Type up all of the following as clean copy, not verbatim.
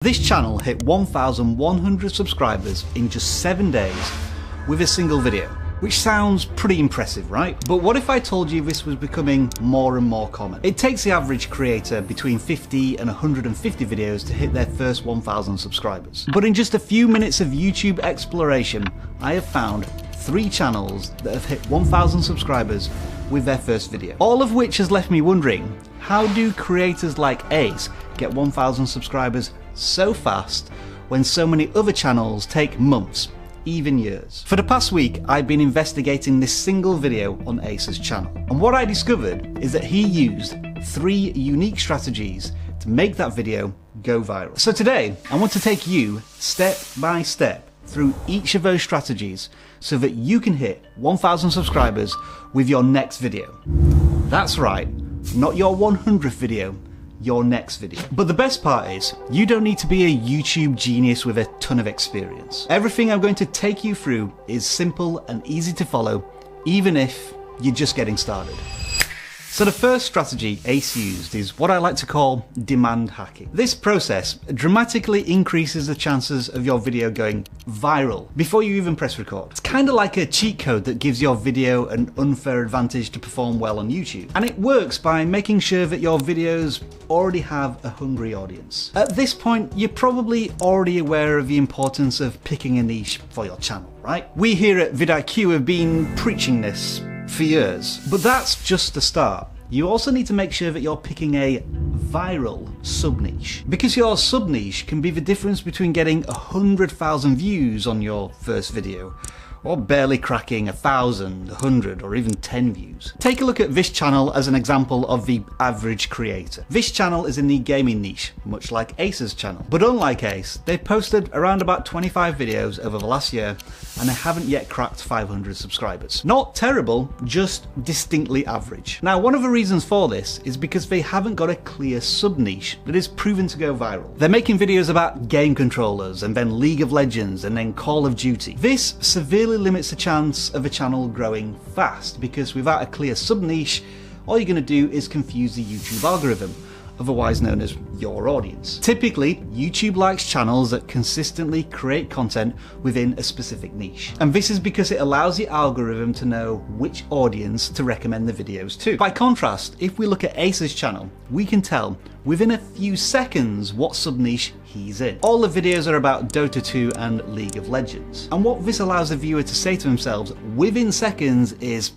This channel hit 1,100 subscribers in just 7 days with a single video, which sounds pretty impressive, right? But what if I told you this was becoming more and more common? It takes the average creator between 50 and 150 videos to hit their first 1,000 subscribers. But in just a few minutes of YouTube exploration, I have found 3 channels that have hit 1,000 subscribers with their first video. All of which has left me wondering, how do creators like Ace get 1,000 subscribers so fast when so many other channels take months, even years? For the past week, I've been investigating this single video on Ace's channel, and what I discovered is that he used 3 unique strategies to make that video go viral. So today, I want to take you step by step through each of those strategies so that you can hit 1,000 subscribers with your next video. That's right, not your 100th video, your next video. But the best part is, you don't need to be a YouTube genius with a ton of experience. Everything I'm going to take you through is simple and easy to follow, even if you're just getting started. So the first strategy Ace used is what I like to call demand hacking. This process dramatically increases the chances of your video going viral before you even press record. It's kind of like a cheat code that gives your video an unfair advantage to perform well on YouTube. And it works by making sure that your videos already have a hungry audience. At this point, you're probably already aware of the importance of picking a niche for your channel, right? We here at vidIQ have been preaching this for years. But that's just the start. You also need to make sure that you're picking a viral sub-niche, because your sub-niche can be the difference between getting 100,000 views on your first video or barely cracking 1,000, 100 or even 10 views. Take a look at this channel as an example of the average creator. This channel is in the gaming niche, much like Ace's channel. But unlike Ace, they've posted around about 25 videos over the last year and they haven't yet cracked 500 subscribers. Not terrible, just distinctly average. Now, one of the reasons for this is because they haven't got a clear sub-niche that is proven to go viral. They're making videos about game controllers and then League of Legends and then Call of Duty. This severely limits the chance of a channel growing fast, because without a clear sub-niche, all you're going to do is confuse the YouTube algorithm, otherwise known as your audience. Typically, YouTube likes channels that consistently create content within a specific niche. And this is because it allows the algorithm to know which audience to recommend the videos to. By contrast, if we look at Ace's channel, we can tell within a few seconds what sub-niche he's in. All the videos are about Dota 2 and League of Legends. And what this allows the viewer to say to themselves within seconds is,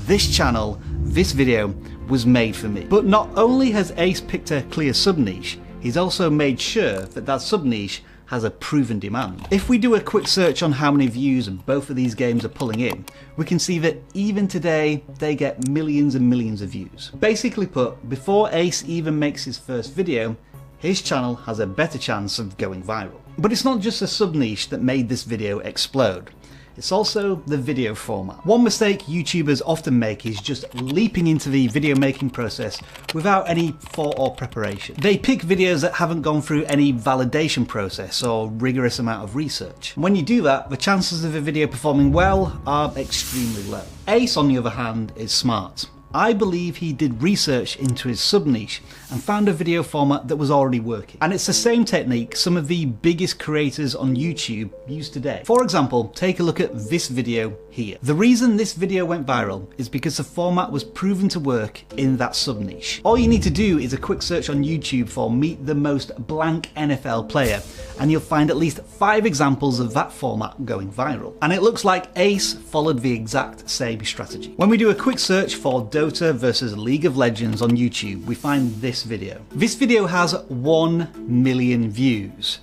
this channel, this video was made for me. But not only has Ace picked a clear sub-niche, he's also made sure that that sub-niche has a proven demand. If we do a quick search on how many views both of these games are pulling in, we can see that even today, they get millions and millions of views. Basically put, before Ace even makes his first video, his channel has a better chance of going viral. But it's not just a sub-niche that made this video explode. It's also the video format. One mistake YouTubers often make is just leaping into the video making process without any thought or preparation. They pick videos that haven't gone through any validation process or rigorous amount of research. When you do that, the chances of a video performing well are extremely low. Ace, on the other hand, is smart. I believe he did research into his sub-niche and found a video format that was already working. And it's the same technique some of the biggest creators on YouTube use today. For example, take a look at this video here. The reason this video went viral is because the format was proven to work in that sub-niche. All you need to do is a quick search on YouTube for "Meet the Most Blank NFL Player" and you'll find at least 5 examples of that format going viral. And it looks like Ace followed the exact same strategy. When we do a quick search for Dota versus League of Legends on YouTube, we find this video. This video has 1 million views.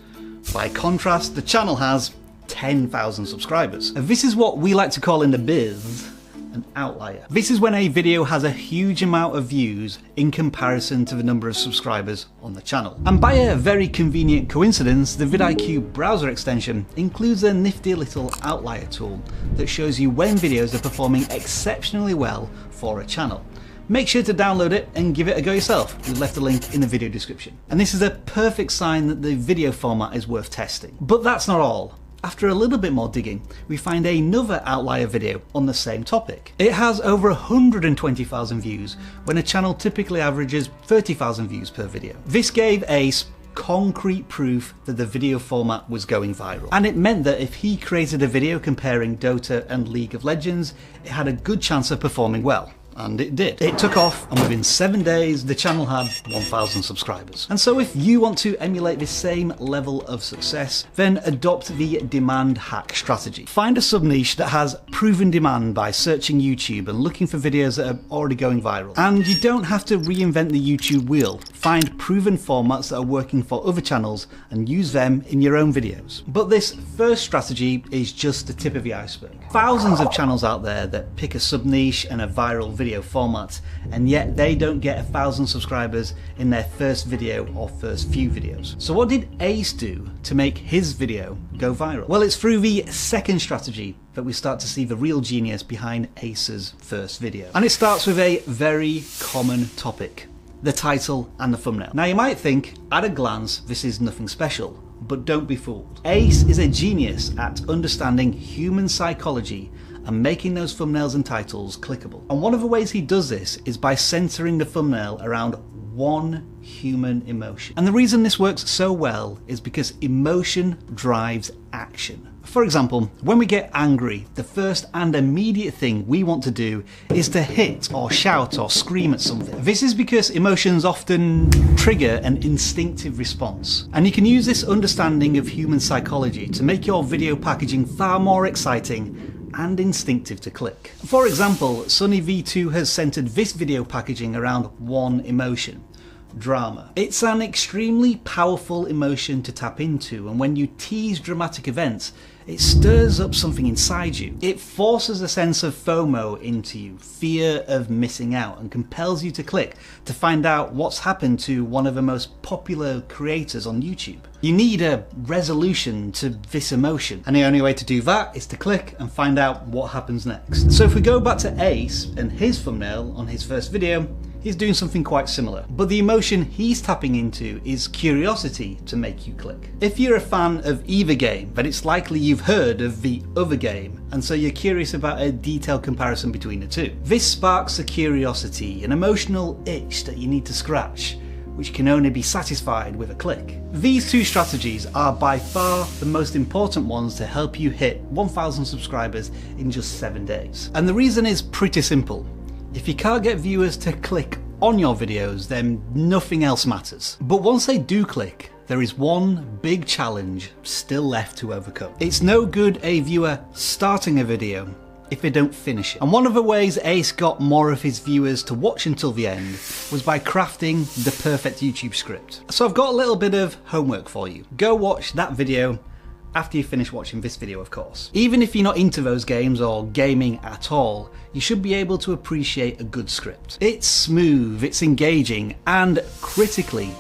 By contrast, the channel has 10,000 subscribers. And this is what we like to call in the biz an outlier. This is when a video has a huge amount of views in comparison to the number of subscribers on the channel. And by a very convenient coincidence, the vidIQ browser extension includes a nifty little outlier tool that shows you when videos are performing exceptionally well for a channel. Make sure to download it and give it a go yourself. We've left a link in the video description. And this is a perfect sign that the video format is worth testing. But that's not all. After a little bit more digging, we find another outlier video on the same topic. It has over 120,000 views when a channel typically averages 30,000 views per video. This gave Ace concrete proof that the video format was going viral. And it meant that if he created a video comparing Dota and League of Legends, it had a good chance of performing well. And it did. It took off, and within 7 days, the channel had 1,000 subscribers. And so if you want to emulate this same level of success, then adopt the demand hack strategy. Find a sub-niche that has proven demand by searching YouTube and looking for videos that are already going viral. And you don't have to reinvent the YouTube wheel. Find proven formats that are working for other channels and use them in your own videos. But this first strategy is just the tip of the iceberg. Thousands of channels out there that pick a sub-niche and a viral video format, and yet they don't get 1,000 subscribers in their first video or first few videos. So what did Ace do to make his video go viral? Well, it's through the second strategy that we start to see the real genius behind Ace's first video. And it starts with a very common topic: the title and the thumbnail. Now you might think, at a glance, this is nothing special, but don't be fooled. Ace is a genius at understanding human psychology and making those thumbnails and titles clickable. And one of the ways he does this is by centering the thumbnail around one human emotion. And the reason this works so well is because emotion drives action. For example, when we get angry, the first and immediate thing we want to do is to hit or shout or scream at something. This is because emotions often trigger an instinctive response. And you can use this understanding of human psychology to make your video packaging far more exciting and instinctive to click. For example, SunnyV2 has centered this video packaging around one emotion: drama. It's an extremely powerful emotion to tap into, and when you tease dramatic events, it stirs up something inside you. It forces a sense of FOMO into you, fear of missing out, and compels you to click to find out what's happened to one of the most popular creators on YouTube. You need a resolution to this emotion, and the only way to do that is to click and find out what happens next. So if we go back to Ace and his thumbnail on his first video, he's doing something quite similar. But the emotion he's tapping into is curiosity to make you click. If you're a fan of either game, then it's likely you've heard of the other game, and so you're curious about a detailed comparison between the two. This sparks a curiosity, an emotional itch that you need to scratch, which can only be satisfied with a click. These two strategies are by far the most important ones to help you hit 1,000 subscribers in just 7 days. And the reason is pretty simple. If you can't get viewers to click on your videos, then nothing else matters. But once they do click, there is one big challenge still left to overcome. It's no good a viewer starting a video if they don't finish it. And one of the ways Ace got more of his viewers to watch until the end was by crafting the perfect YouTube script. So I've got a little bit of homework for you. Go watch that video after you finish watching this video, of course. Even if you're not into those games or gaming at all, you should be able to appreciate a good script. It's smooth, it's engaging, and critically,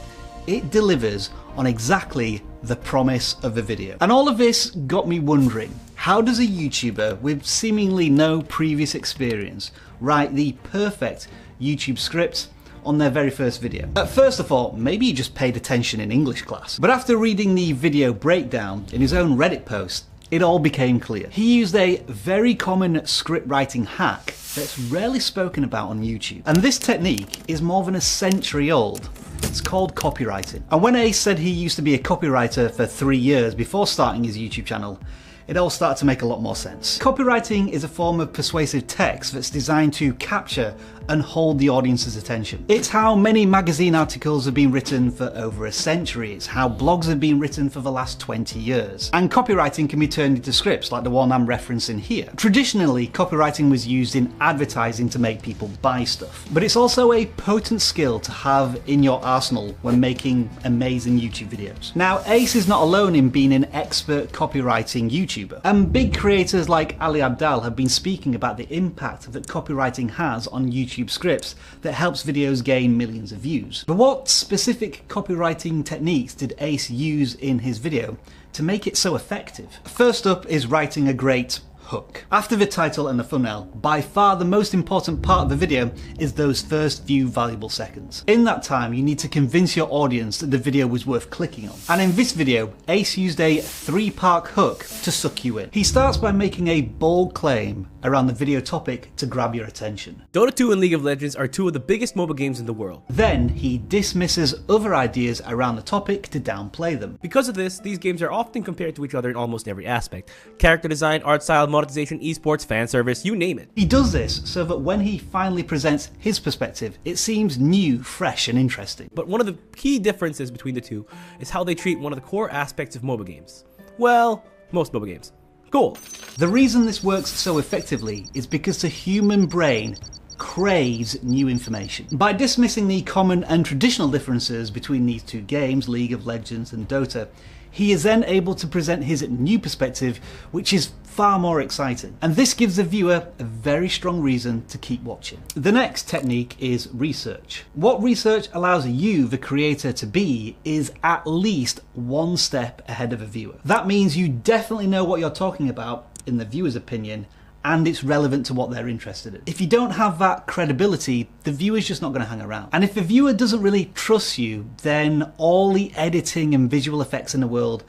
it delivers on exactly the promise of the video. And all of this got me wondering, how does a YouTuber with seemingly no previous experience write the perfect YouTube script on their very first video? At first I thought maybe he just paid attention in English class. But after reading the video breakdown in his own Reddit post, it all became clear. He used a very common script writing hack that's rarely spoken about on YouTube. And this technique is more than a century old. It's called copywriting. And when Ace said he used to be a copywriter for 3 years before starting his YouTube channel, it all started to make a lot more sense. Copywriting is a form of persuasive text that's designed to capture and hold the audience's attention. It's how many magazine articles have been written for over a century. It's how blogs have been written for the last 20 years. And copywriting can be turned into scripts like the one I'm referencing here. Traditionally, copywriting was used in advertising to make people buy stuff. But it's also a potent skill to have in your arsenal when making amazing YouTube videos. Now, Ace is not alone in being an expert copywriting YouTuber. And big creators like Ali Abdaal have been speaking about the impact that copywriting has on YouTube scripts that helps videos gain millions of views. But what specific copywriting techniques did Ace use in his video to make it so effective? First up is writing a great hook. After the title and the thumbnail, by far the most important part of the video is those first few valuable seconds. In that time, you need to convince your audience that the video was worth clicking on. And in this video, Ace used a 3-part hook to suck you in. He starts by making a bold claim around the video topic to grab your attention. Dota 2 and League of Legends are two of the biggest mobile games in the world. Then he dismisses other ideas around the topic to downplay them. Because of this, these games are often compared to each other in almost every aspect. Character design, art style, monetization, esports, fan service, you name it. He does this so that when he finally presents his perspective, it seems new, fresh and interesting. But one of the key differences between the two is how they treat one of the core aspects of mobile games. Well, most mobile games. Cool. The reason this works so effectively is because the human brain craves new information. By dismissing the common and traditional differences between these two games, League of Legends and Dota, he is then able to present his new perspective, which is far more exciting. And this gives the viewer a very strong reason to keep watching. The next technique is research. What research allows you, the creator, to be is at least one step ahead of a viewer. That means you definitely know what you're talking about, in the viewer's opinion, and it's relevant to what they're interested in. If you don't have that credibility, the viewer's just not going to hang around. And if the viewer doesn't really trust you, then all the editing and visual effects in the world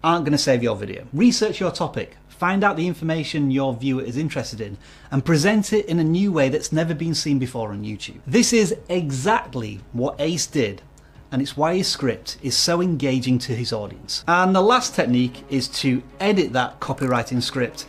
aren't going to save your video. Research your topic, find out the information your viewer is interested in, and present it in a new way that's never been seen before on YouTube. This is exactly what Ace did, and it's why his script is so engaging to his audience. And the last technique is to edit that copywriting script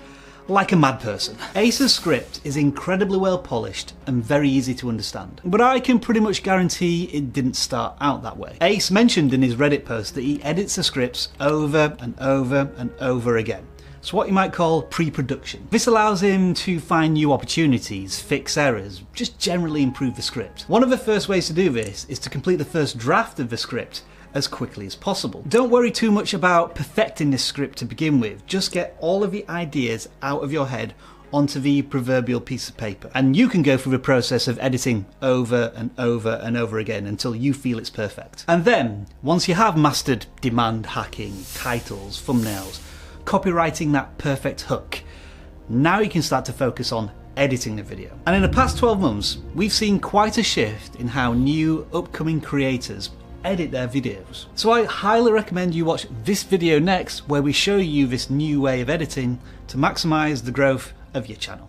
like a mad person. Ace's script is incredibly well polished and very easy to understand, but I can pretty much guarantee it didn't start out that way. Ace mentioned in his Reddit post that he edits the scripts over and over and over again. It's what you might call pre-production. This allows him to find new opportunities, fix errors, just generally improve the script. One of the first ways to do this is to complete the first draft of the script as quickly as possible. Don't worry too much about perfecting this script to begin with, just get all of the ideas out of your head onto the proverbial piece of paper. And you can go through the process of editing over and over and over again until you feel it's perfect. And then, once you have mastered demand hacking, titles, thumbnails, copywriting that perfect hook, now you can start to focus on editing the video. And in the past 12 months, we've seen quite a shift in how new upcoming creators edit their videos. So I highly recommend you watch this video next, where we show you this new way of editing to maximize the growth of your channel.